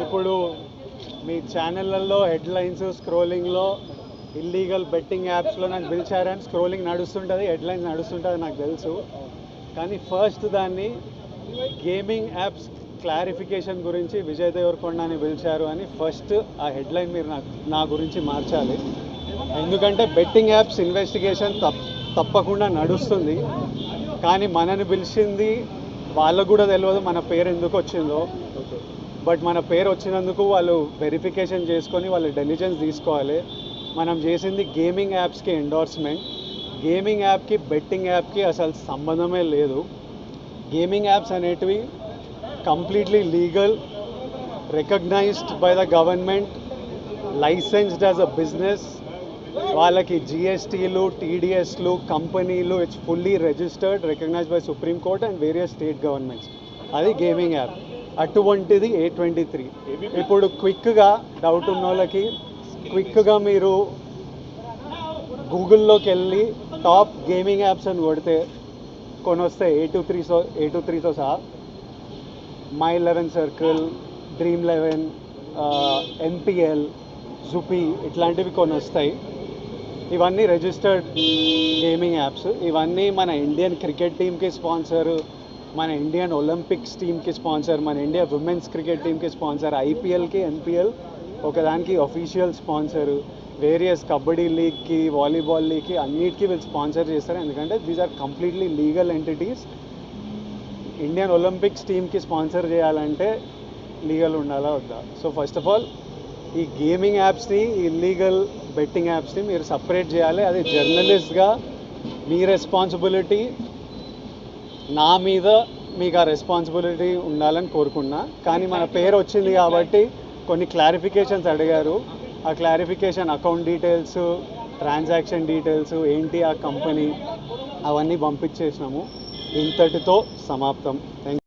ఇప్పుడు మీ ఛానళ్ళల్లో headlines స్క్రోలింగ్లో illegal betting యాప్స్లో నాకు పిలిచారని స్క్రోలింగ్ నడుస్తుంటుంది, హెడ్లైన్స్ నడుస్తుంటుంది నాకు తెలుసు. కానీ ఫస్ట్ దాన్ని గేమింగ్ యాప్స్ క్లారిఫికేషన్ గురించి విజయ్ దేవరకొండని పిలిచారు అని ఫస్ట్ ఆ హెడ్లైన్ మీరు నా గురించి మార్చాలి. ఎందుకంటే బెట్టింగ్ యాప్స్ ఇన్వెస్టిగేషన్ తప్పకుండా నడుస్తుంది. కానీ మనని పిలిచింది వాళ్ళకు కూడా తెలియదు మన పేరు ఎందుకు వచ్చిందో. బట్ మన పేరు వచ్చినందుకు వాళ్ళు వెరిఫికేషన్ చేసుకొని వాళ్ళు డెలిజెన్స్ తీసుకోవాలి. మనం చేసింది గేమింగ్ యాప్స్కి ఎండోర్స్మెంట్. గేమింగ్ యాప్కి బెట్టింగ్ యాప్కి అసలు సంబంధమే లేదు. గేమింగ్ యాప్స్ అనేటివి completely legal, recognised by the government, licensed as a business. వాళ్ళకి జిఎస్టీలు, టీడీఎస్లు, కంపెనీలు, it's fully registered, recognised by supreme court and various state governments. అది గేమింగ్ యాప్. అటువంటిది A23. ఇప్పుడు క్విక్గా డౌట్ ఉన్న వాళ్ళకి క్విక్గా మీరు గూగుల్లోకి వెళ్ళి టాప్ గేమింగ్ యాప్స్ అని కొడితే కొన్ని వస్తాయి. A23తో సహా My11 Circle, Dream11, NPL, జుపీ ఇట్లాంటివి కొన్ని వస్తాయి. ఇవన్నీ రిజిస్టర్డ్ గేమింగ్ యాప్స్. ఇవన్నీ మన ఇండియన్ క్రికెట్ టీమ్కి స్పాన్సర్, మన ఇండియన్ ఒలింపిక్స్ టీమ్కి స్పాన్సర్, మన ఇండియా విమెన్స్ క్రికెట్ టీమ్కి స్పాన్సర్, ఐపీఎల్కి, ఎన్పిఎల్ ఒకదానికి అఫీషియల్ స్పాన్సర్, వేరియస్ కబడ్డీ లీగ్కి, వాలీబాల్ లీగ్కి అన్నిటికీ వీళ్ళు స్పాన్సర్ చేస్తారు. ఎందుకంటే these are completely legal entities. Indian olympics టీమ్కి స్పాన్సర్ చేయాలంటే లీగల్ ఉండాలా వద్దా? సో ఫస్ట్ ఆఫ్ ఆల్ ఈ గేమింగ్ యాప్స్ని, ఇల్లీగల్ బెట్టింగ్ యాప్స్ని మీరు సపరేట్ చేయాలి. అది జర్నలిస్ట్గా మీ రెస్పాన్సిబిలిటీ. నా మీద మీకు ఆ రెస్పాన్సిబిలిటీ ఉండాలని కోరుకున్నా. కానీ మన పేరు వచ్చింది కాబట్టి కొన్ని క్లారిఫికేషన్స్ అడిగారు. ఆ clarification account details, transaction details ఏంటి, ఆ కంపెనీ అవన్నీ పంపించేసినాము. ఇంతటితో సమాప్తం. Thank you.